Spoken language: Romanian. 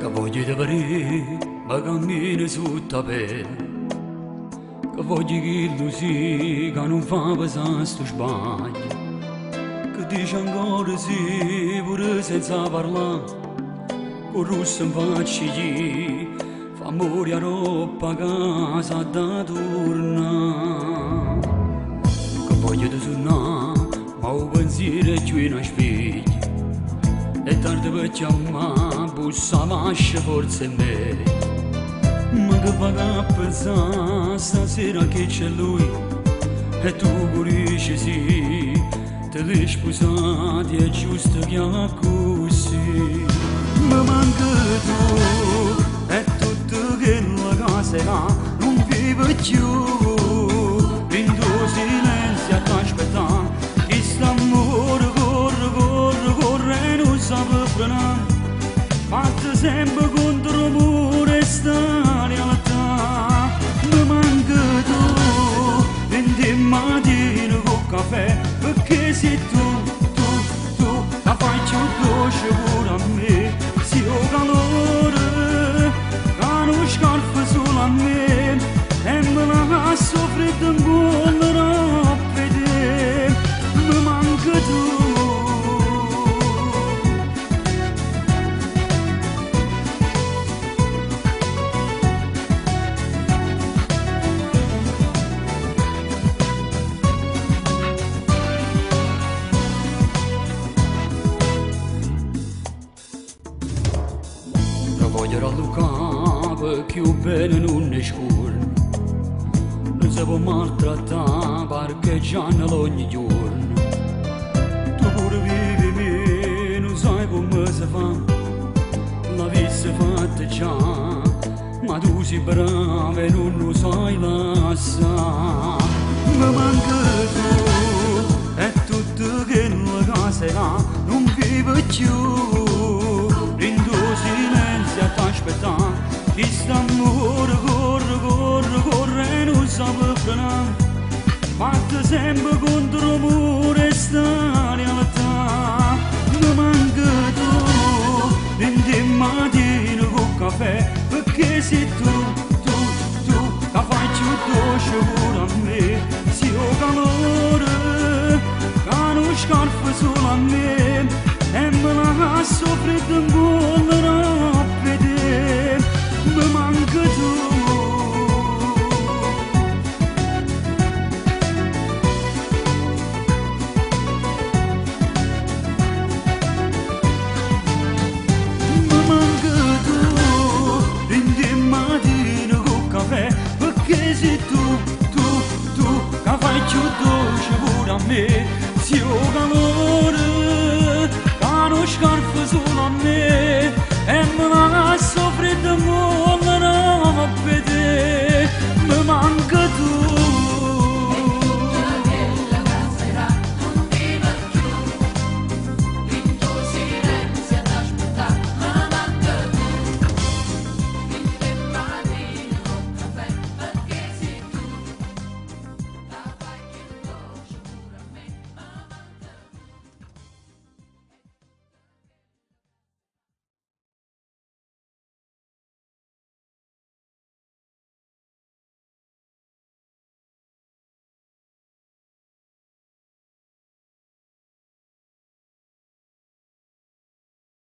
Che voglio di venire, ma cammino su tappeto. Che voglio che lo sì, che non fa pesare sto sbaglio. Che dice ancora sì, pure senza parlare. Con russo in faccia gli fa morire roba a casa da tornare. Che voglio di suonare, ma il pensiero è più in spiglia. E tardi per chiamare, bussa mascia forse è meglio. Ma che vado a pensare stasera che c'è lui. E tu pulisci sì, te li sposati, è giusto che è così. Mi manca tu, è tutto che la casa là non vive più. In tuo silenzio a t'aspettare, che st'amore corre e non sa per frenare. Fatta sempre contro muro e sta realtà. Mi manca tu, vendi mattino con caffè, perché sei tu, la fai più dolce pure a me. Si ho calore, che non scarpa solo a me, e me la soffrire in buona a vedere. Mi manca tu. Voglio rallucare perché il bene non è scuro. Non si può maltrattare parcheggiando ogni giorno. Tu pure vivi me, non sai come si fa. L'avessi fatta già, ma tu sei brava e non lo sai lasciare. Mi manca tu, è tutto che la casa là non vive più. In tuo silenzio a t'aspettare, chi st'amore corre e non sa per frenare. Fatta sempre contro muro e sta realtà. Mi manca tu, vendi mattino con caffè, perché sei tu, che fai più dolce pure a me. Si ho calore, che non scarpa solo a me, e me la soffrire in buona a vedere. Mi manca tu. Mi manca tu, vendi mattino con caffè, perché sei tu, che fai più dolce pure a me.